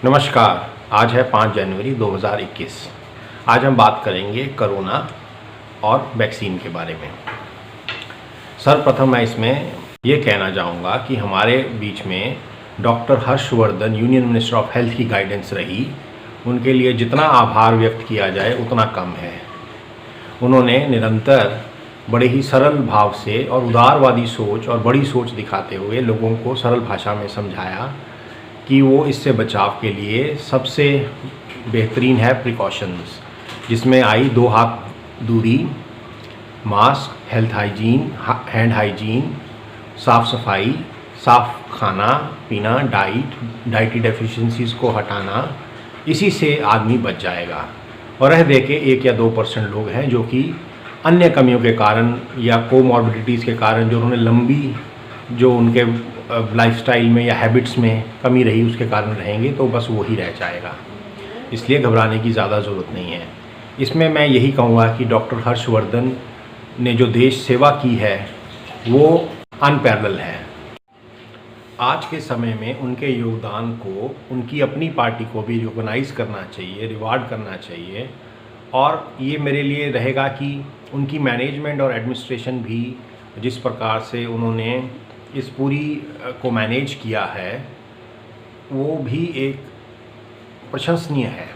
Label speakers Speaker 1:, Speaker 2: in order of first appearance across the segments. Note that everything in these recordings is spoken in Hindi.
Speaker 1: नमस्कार। आज है 5 जनवरी 2021। आज हम बात करेंगे कोरोना और वैक्सीन के बारे में। सर्वप्रथम मैं इसमें ये कहना चाहूँगा कि हमारे बीच में doctor Harshvardhan union minister of health की गाइडेंस रही, उनके लिए जितना आभार व्यक्त किया जाए उतना कम है। उन्होंने निरंतर बड़े ही सरल भाव से और उदारवादी सोच और बड़ी सोच दिखाते हुए लोगों को सरल भाषा में समझाया कि वो इससे बचाव के लिए सबसे बेहतरीन है प्रिकॉशंस, जिसमें आई 2 हाथ दूरी, mask, health hygiene, hand hygiene, साफ़ सफाई, साफ़ खाना पीना, डाइटरी डेफिशिएंसीज़ को हटाना। इसी से आदमी बच जाएगा। और रह दे के 1 या 2% लोग हैं जो कि अन्य कमियों के कारण या कोमॉर्बिडिटीज़ के कारण जो उन्होंने लंबी जो उनके लाइफस्टाइल में या हैबिट्स में कमी रही उसके कारण रहेंगे, तो बस वही रह जाएगा। इसलिए घबराने की ज़्यादा ज़रूरत नहीं है। इसमें मैं यही कहूँगा कि डॉक्टर हर्षवर्धन ने जो देश सेवा की है वो अनपैरेलल है। आज के समय में उनके योगदान को उनकी अपनी पार्टी को भी रिकॉग्नाइज़ करना चाहिए, रिवार्ड करना चाहिए। और ये मेरे लिए रहेगा कि उनकी मैनेजमेंट और एडमिनिस्ट्रेशन भी जिस प्रकार से उन्होंने इस पूरी को मैनेज किया है वो भी एक प्रशंसनीय है।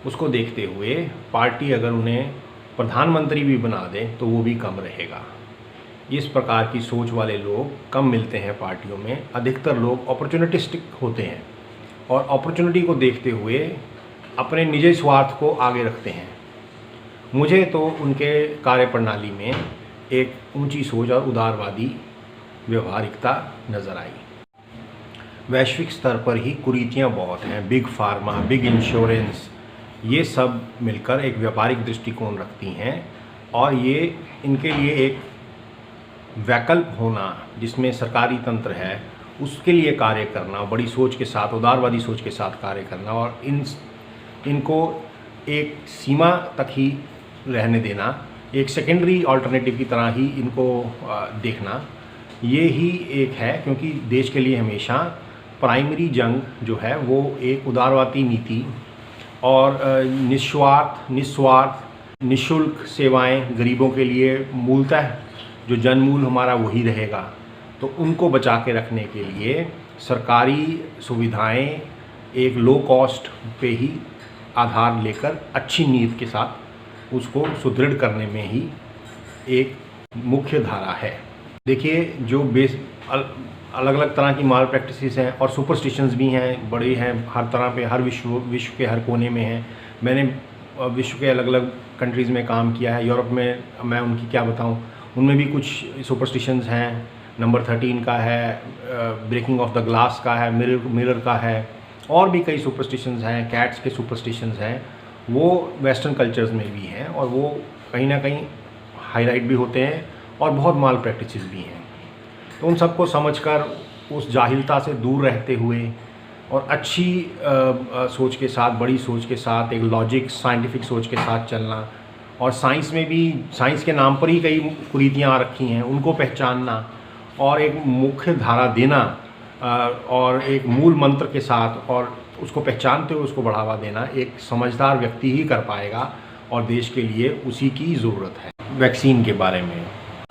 Speaker 1: उसको देखते हुए पार्टी अगर उन्हें प्रधानमंत्री भी बना दे तो वो भी कम रहेगा। इस प्रकार की सोच वाले लोग कम मिलते हैं पार्टियों में। अधिकतर लोग अपॉर्चुनिटिस्टिक होते हैं और अपॉर्चुनिटी को देखते हुए अपने निजी स्वार्थ को आगे रखते हैं। मुझे तो उनके कार्यप्रणाली में एक ऊंची सोच और उदारवादी व्यवहारिकता नज़र आई। वैश्विक स्तर पर ही कुरीतियाँ बहुत हैं। बिग फार्मा, बिग इंश्योरेंस, ये सब मिलकर एक व्यापारिक दृष्टिकोण रखती हैं और ये इनके लिए एक वैकल्प होना जिसमें सरकारी तंत्र है उसके लिए कार्य करना, बड़ी सोच के साथ, उदारवादी सोच के साथ कार्य करना और इनको एक सीमा तक ही रहने देना, एक सेकेंडरी अल्टरनेटिव की तरह ही इनको देखना, ये ही एक है। क्योंकि देश के लिए हमेशा प्राइमरी जंग जो है वो एक उदारवादी नीति और निस्वार्थ निःशुल्क सेवाएं गरीबों के लिए मूलतः जो जनमूल हमारा वही रहेगा। तो उनको बचा के रखने के लिए सरकारी सुविधाएं एक लो कॉस्ट पे ही आधार लेकर अच्छी नीति के साथ उसको सुदृढ़ करने में ही एक मुख्य धारा है। देखिए, जो अलग अलग तरह की माल प्रैक्टिसेस हैं और सुपरस्टिशंस भी हैं, बड़े हैं, हर तरह पे, हर विश्व के हर कोने में हैं। मैंने विश्व के अलग अलग कंट्रीज़ में काम किया है। यूरोप में मैं उनकी क्या बताऊं, उनमें भी कुछ सुपरस्टिशंस हैं। नंबर 13 का है, ब्रेकिंग ऑफ द ग्लास का है, मिरर का है, और भी कई सुपरस्टिशंस हैं। कैट्स के सुपरस्टिशंस हैं, वो वेस्टर्न कल्चर्स में भी हैं और वो कहीं ना कहीं हाईलाइट भी होते हैं और बहुत माल प्रैक्टिसेस भी हैं। तो उन सबको समझकर उस जाहिलता से दूर रहते हुए और अच्छी सोच के साथ, बड़ी सोच के साथ, एक लॉजिक साइंटिफिक सोच के साथ चलना, और साइंस में भी साइंस के नाम पर ही कई कुरीतियाँ आ रखी हैं, उनको पहचानना और एक मुख्य धारा देना और एक मूल मंत्र के साथ और उसको पहचानते हुए उसको बढ़ावा देना एक समझदार व्यक्ति ही कर पाएगा और देश के लिए उसी की ज़रूरत है। वैक्सीन के बारे में,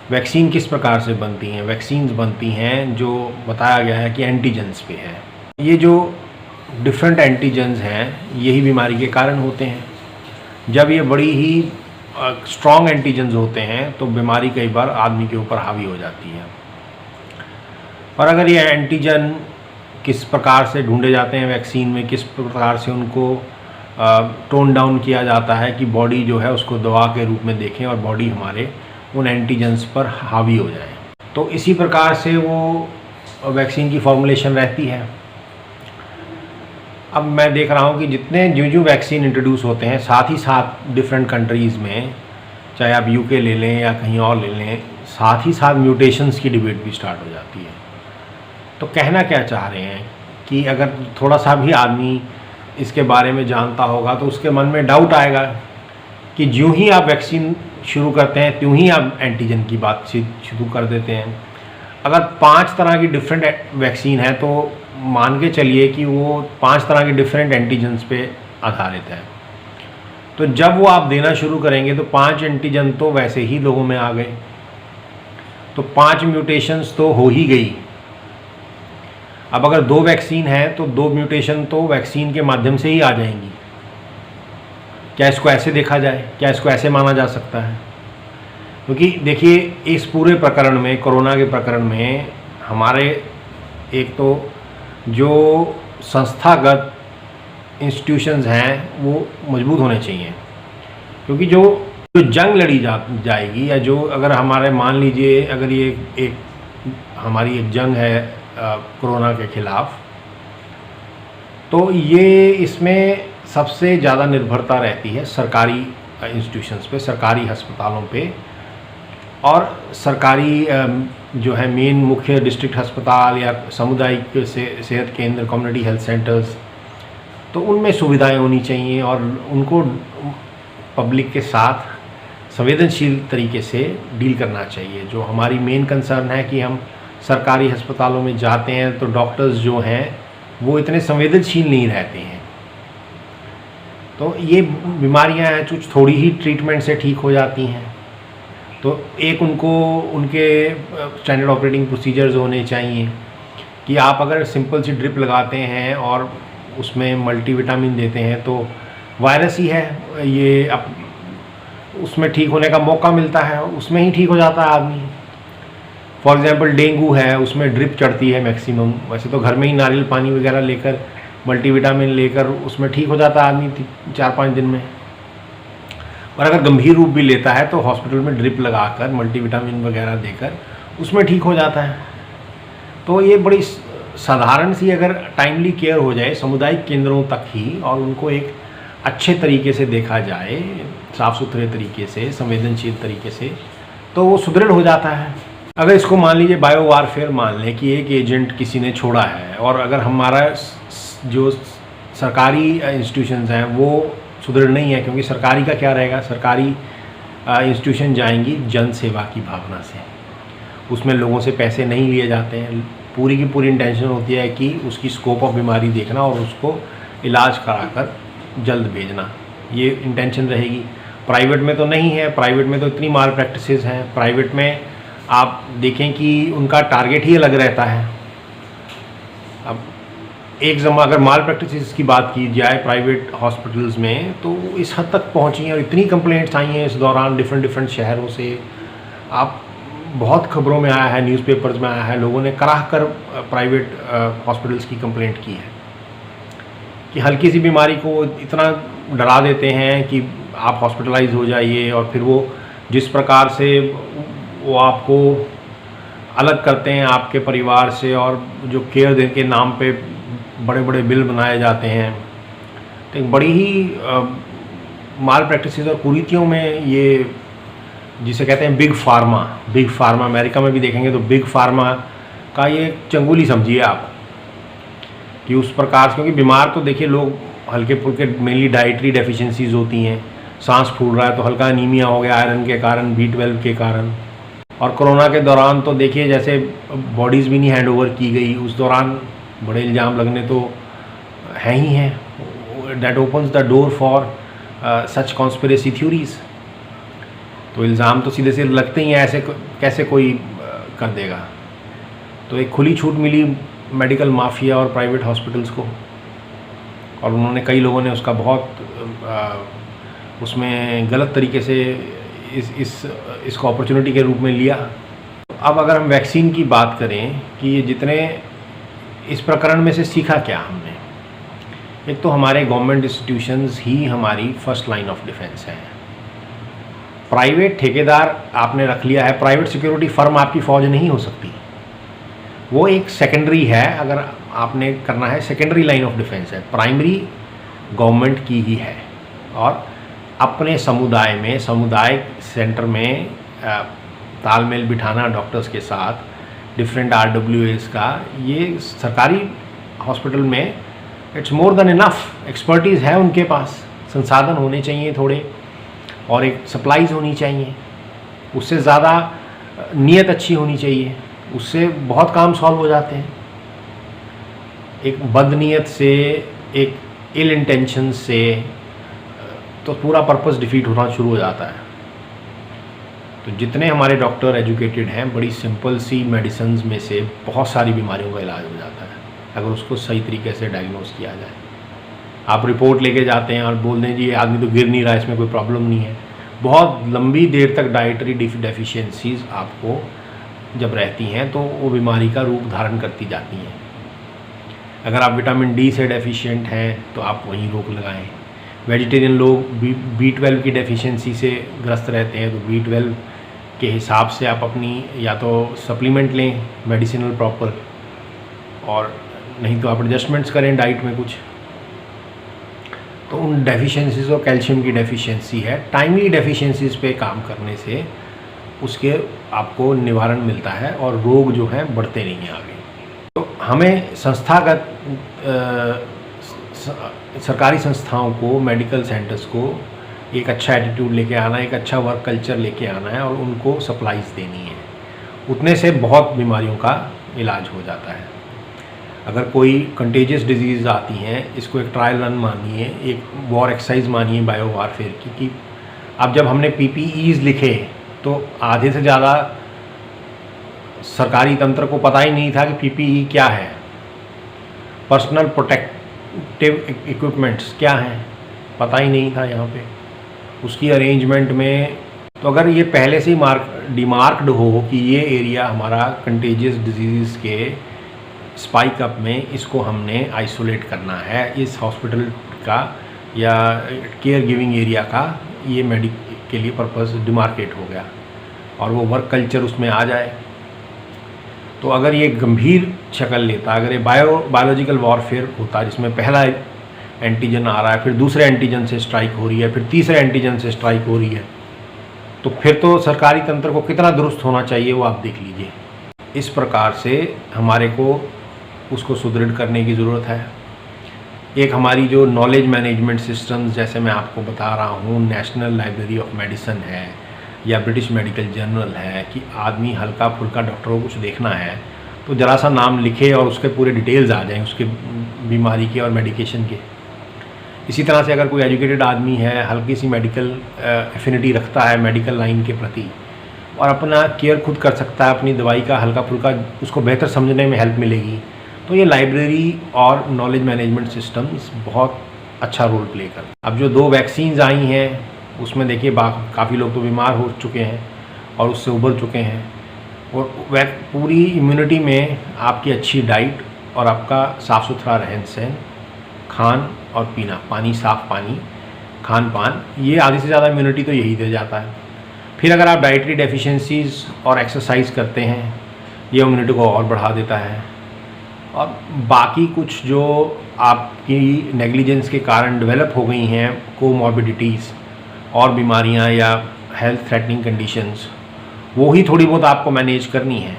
Speaker 1: वैक्सीन किस प्रकार से बनती हैं? वैक्सीन्स बनती हैं जो बताया गया है कि एंटीजेंस पे है। ये जो डिफरेंट एंटीजेंस हैं यही बीमारी के कारण होते हैं। जब ये बड़ी ही स्ट्रॉन्ग एंटीजेंस होते हैं तो बीमारी कई बार आदमी के ऊपर हावी हो जाती है। और अगर ये एंटीजन किस प्रकार से ढूंढे जाते हैं वैक्सीन में, किस प्रकार से उनको टोन डाउन किया जाता है कि बॉडी जो है उसको दवा के रूप में देखें और बॉडी हमारे उन एंटीजेंस पर हावी हो जाए, तो इसी प्रकार से वो वैक्सीन की फॉर्मुलेशन रहती है। अब मैं देख रहा हूँ कि जितने जो वैक्सीन इंट्रोड्यूस होते हैं, साथ ही साथ डिफरेंट कंट्रीज़ में, चाहे आप यूके ले लें या कहीं और ले लें, साथ ही साथ म्यूटेशंस की डिबेट भी स्टार्ट हो जाती है। तो कहना क्या चाह रहे हैं कि अगर थोड़ा सा भी आदमी इसके बारे में जानता होगा तो उसके मन में डाउट आएगा कि ज्यों ही आप वैक्सीन शुरू करते हैं त्यों ही आप एंटीजन की बातचीत शुरू कर देते हैं। अगर 5 तरह की डिफरेंट वैक्सीन है तो मान के चलिए कि वो 5 तरह के डिफरेंट एंटीजन्स पे आधारित है। तो जब वो आप देना शुरू करेंगे तो 5 एंटीजन तो वैसे ही लोगों में आ गए, तो 5 म्यूटेशंस तो हो ही गई। अब अगर 2 वैक्सीन है तो 2 म्यूटेशन तो वैक्सीन के माध्यम से ही आ जाएंगी। क्या इसको ऐसे देखा जाए, क्या इसको ऐसे माना जा सकता है? क्योंकि देखिए, इस पूरे प्रकरण में, कोरोना के प्रकरण में, हमारे एक तो जो संस्थागत इंस्टीट्यूशंस हैं वो मजबूत होने चाहिए। क्योंकि जो जंग लड़ी जाएगी, या जो अगर हमारे, मान लीजिए अगर ये एक हमारी एक जंग है कोरोना के खिलाफ, तो ये इसमें सबसे ज़्यादा निर्भरता रहती है सरकारी इंस्टीट्यूशंस पे, सरकारी अस्पतालों पे, और सरकारी जो है मेन मुख्य डिस्ट्रिक्ट अस्पताल या सामुदायिक सेहत केंद्र, कम्युनिटी हेल्थ सेंटर्स, तो उनमें सुविधाएं होनी चाहिए और उनको पब्लिक के साथ संवेदनशील तरीके से डील करना चाहिए। जो हमारी मेन कंसर्न है कि हम सरकारी अस्पतालों में जाते हैं तो डॉक्टर्स जो हैं वो इतने संवेदनशील नहीं रहते हैं। तो ये बीमारियां हैं जो थोड़ी ही ट्रीटमेंट से ठीक हो जाती हैं। तो एक उनको उनके स्टैंडर्ड ऑपरेटिंग प्रोसीजर्स होने चाहिए कि आप अगर सिंपल सी ड्रिप लगाते हैं और उसमें मल्टीविटामिन देते हैं तो वायरस ही है ये, अब उसमें ठीक होने का मौका मिलता है, उसमें ही ठीक हो जाता है आदमी। फॉर एग्जांपल डेंगू है, उसमें ड्रिप चढ़ती है मैक्सिमम, वैसे तो घर में ही नारियल पानी वगैरह लेकर, मल्टीविटामिन लेकर उसमें ठीक हो जाता है आदमी 4-5 दिन में। और अगर गंभीर रूप भी लेता है तो हॉस्पिटल में ड्रिप लगाकर मल्टीविटामिन वगैरह देकर उसमें ठीक हो जाता है। तो ये बड़ी साधारण सी अगर टाइमली केयर हो जाए सामुदायिक केंद्रों तक ही, और उनको एक अच्छे तरीके से देखा जाए, साफ़ सुथरे तरीके से, संवेदनशील तरीके से, तो वो सुदृढ़ हो जाता है। अगर इसको मान लीजिए बायो वारफेयर मान लें कि एक एजेंट किसी ने छोड़ा है, और अगर हमारा जो सरकारी इंस्टीट्यूशंस हैं वो सुदृढ़ नहीं है, क्योंकि सरकारी का क्या रहेगा, सरकारी इंस्टीट्यूशन जाएंगी जन सेवा की भावना से, उसमें लोगों से पैसे नहीं लिए जाते हैं, पूरी की पूरी इंटेंशन होती है कि उसकी स्कोप ऑफ बीमारी देखना और उसको इलाज कराकर जल्द भेजना, ये इंटेंशन रहेगी। प्राइवेट में तो नहीं है, प्राइवेट में तो इतनी माल प्रैक्टिसेस हैं, प्राइवेट में आप देखें कि उनका टारगेट ही अलग रहता है। अब एक जमा अगर माल प्रैक्टिसेस की बात की जाए प्राइवेट हॉस्पिटल्स में, तो इस हद तक पहुंची हैं और इतनी कंप्लेंट्स आई हैं इस दौरान डिफरेंट शहरों से। आप बहुत खबरों में आया है, न्यूज़पेपर्स में आया है, लोगों ने कराह कर प्राइवेट हॉस्पिटल्स की कंप्लेंट की है कि हल्की सी बीमारी को इतना डरा देते हैं कि आप हॉस्पिटलाइज हो जाइए, और फिर वो जिस प्रकार से वो आपको अलग करते हैं आपके परिवार से, और जो केयर दे के नाम पे बड़े बड़े बिल बनाए जाते हैं, तो एक बड़ी ही माल प्रैक्टिसेस और कुरीतियों में ये जिसे कहते हैं बिग फार्मा, अमेरिका में भी देखेंगे तो बिग फार्मा का ये चंगुली समझिए आप, कि उस प्रकार से, क्योंकि बीमार तो देखिए लोग हल्के फुल्के मेनली डाइटरी डेफिशिएंसीज होती हैं, सांस फूल रहा है तो हल्का अनीमिया हो गया आयरन के कारण, B12 के कारण। और कोरोना के दौरान तो देखिए जैसे बॉडीज़ भी नहीं हैंड ओवर की गई, उस दौरान बड़े इल्ज़ाम लगने तो हैं ही हैं। That opens the door for such conspiracy theories. तो इल्ज़ाम तो सीधे से लगते ही हैं, ऐसे कैसे कोई कर देगा। तो एक खुली छूट मिली मेडिकल माफिया और प्राइवेट हॉस्पिटल्स को, और उन्होंने, कई लोगों ने उसका बहुत उसमें गलत तरीके से इसको अपॉर्चुनिटी के रूप में लिया। अब अगर हम वैक्सीन की बात करें कि ये जितने इस प्रकरण में से सीखा क्या हमने, एक तो हमारे गवर्नमेंट इंस्टीट्यूशंस ही हमारी फर्स्ट लाइन ऑफ डिफेंस है। प्राइवेट ठेकेदार आपने रख लिया है, प्राइवेट सिक्योरिटी फर्म आपकी फ़ौज नहीं हो सकती, वो एक सेकेंडरी है। अगर आपने करना है, सेकेंडरी लाइन ऑफ डिफेंस है, प्राइमरी गवर्नमेंट की ही है। और अपने समुदाय में, समुदाय सेंटर में तालमेल बिठाना डॉक्टर्स के साथ, डिफरेंट RWAs का, ये सरकारी हॉस्पिटल में it's more than enough. Expertise है उनके पास, संसाधन होने चाहिए थोड़े, और एक सप्लाईज होनी चाहिए, उससे ज़्यादा नीयत अच्छी होनी चाहिए, उससे बहुत काम सॉल्व हो जाते हैं। एक बदनीयत से, एक इल इंटेंशन से, तो पूरा पर्पस डिफीट होना शुरू हो जाता है। तो जितने हमारे डॉक्टर एजुकेटेड हैं, बड़ी सिंपल सी मेडिसिन्स में से बहुत सारी बीमारियों का इलाज हो जाता है अगर उसको सही तरीके से डायग्नोस किया जाए। आप रिपोर्ट लेके जाते हैं और बोल दें जी ये आदमी तो गिर नहीं रहा, इसमें कोई प्रॉब्लम नहीं है। बहुत लंबी देर तक डाइटरी डेफिशिएंसीज आपको जब रहती हैं तो वो बीमारी का रूप धारण करती जाती हैं। अगर आप विटामिन डी से डेफिशिएंट हैं तो आप वहीं रोक लगाएं। वेजिटेरियन लोग B12 की डेफिशिएंसी से ग्रस्त रहते हैं तो B12 के हिसाब से आप अपनी या तो सप्लीमेंट लें मेडिसिनल प्रॉपर, और नहीं तो आप एडजस्टमेंट्स करें डाइट में कुछ। तो उन डेफिशिएंसीज और कैल्शियम की डेफिशिएंसी है, टाइमली डेफिशिएंसीज पे काम करने से उसके आपको निवारण मिलता है और रोग जो हैं बढ़ते नहीं हैं आगे। तो हमें संस्थागत सरकारी संस्थाओं को, मेडिकल सेंटर्स को एक अच्छा एटीट्यूड लेके आना है, एक अच्छा वर्क कल्चर लेके आना है और उनको सप्लाईज देनी है। उतने से बहुत बीमारियों का इलाज हो जाता है। अगर कोई कंटेजियस डिजीज़ आती हैं, इसको एक ट्रायल रन मानिए, एक वॉर एक्सरसाइज मानिए बायो वारफेयर की, कि अब जब हमने PPEs लिखे तो आधे से ज़्यादा सरकारी तंत्र को पता ही नहीं था कि PPE क्या है, पर्सनल प्रोटेक्टिव इक्विपमेंट्स क्या हैं, पता ही नहीं था यहाँ पे। उसकी अरेंजमेंट में तो अगर ये पहले से ही डिमार्क्ड हो कि ये एरिया हमारा कंटेजियस डिजीज़ के स्पाइक अप में, इसको हमने आइसोलेट करना है, इस हॉस्पिटल का या केयर गिविंग एरिया का ये के लिए पर्पस डिमार्केट हो गया और वो वर्क कल्चर उसमें आ जाए, तो अगर ये गंभीर शक्ल लेता, अगर ये बायोलॉजिकल वॉरफेयर होता जिसमें पहला एंटीजन आ रहा है, फिर दूसरे एंटीजन से स्ट्राइक हो रही है, फिर तीसरे एंटीजन से स्ट्राइक हो रही है, तो फिर तो सरकारी तंत्र को कितना दुरुस्त होना चाहिए वो आप देख लीजिए। इस प्रकार से हमारे को उसको सुदृढ़ करने की ज़रूरत है। एक हमारी जो नॉलेज मैनेजमेंट सिस्टम्स, जैसे मैं आपको बता रहा हूँ, नेशनल लाइब्रेरी ऑफ मेडिसिन है या ब्रिटिश मेडिकल जर्नल है, कि आदमी हल्का फुल्का डॉक्टर को कुछ देखना है तो ज़रा सा नाम लिखे और उसके पूरे डिटेल्स आ जाएं उसके बीमारी के और मेडिकेशन के। इसी तरह से अगर कोई एजुकेटेड आदमी है, हल्की सी मेडिकल एफिनिटी रखता है मेडिकल लाइन के प्रति और अपना केयर खुद कर सकता है, अपनी दवाई का हल्का फुल्का उसको बेहतर समझने में हेल्प मिलेगी, तो ये लाइब्रेरी और नॉलेज मैनेजमेंट सिस्टम्स बहुत अच्छा रोल प्ले कर। अब जो 2 वैक्सीन्स आई हैं उसमें देखिए काफ़ी लोग तो बीमार हो चुके हैं और उससे उबर चुके हैं, और पूरी इम्यूनिटी में आपकी अच्छी डाइट और आपका साफ़ सुथरा रहन सहन, खान और पीना, पानी, साफ़ पानी, खान पान, ये आधी से ज़्यादा इम्यूनिटी तो यही दे जाता है। फिर अगर आप डाइटरी डेफिशिएंसीज और एक्सरसाइज करते हैं, ये इम्यूनिटी को और बढ़ा देता है। और बाकी कुछ जो आपकी नेग्लिजेंस के कारण डेवलप हो गई हैं कोमॉर्बिडिटीज़ और बीमारियां या हेल्थ थ्रेटनिंग कंडीशंस, वो ही थोड़ी बहुत आपको मैनेज करनी है।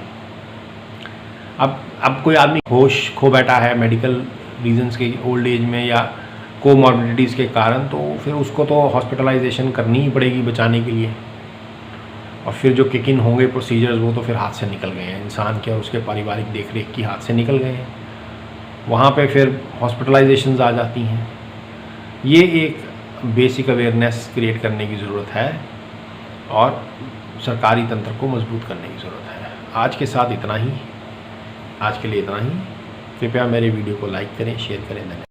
Speaker 1: अब कोई आदमी होश खो बैठा है मेडिकल रीजंस के, ओल्ड एज में या कोमॉर्बिडिटीज़ के कारण, तो फिर उसको तो हॉस्पिटलाइजेशन करनी ही पड़ेगी बचाने के लिए। और फिर जो किक इन होंगे प्रोसीजर्स, वो तो फिर हाथ से निकल गए हैं, इंसान के और उसके पारिवारिक देखरेख की हाथ से निकल गए हैं। वहाँ पे फिर हॉस्पिटलाइजेशंस आ जाती हैं। ये एक बेसिक अवेयरनेस क्रिएट करने की ज़रूरत है और सरकारी तंत्र को मजबूत करने की ज़रूरत है। आज के साथ इतना ही, आज के लिए इतना ही। कृपया मेरे वीडियो को लाइक करें, शेयर करें। धन्यवाद।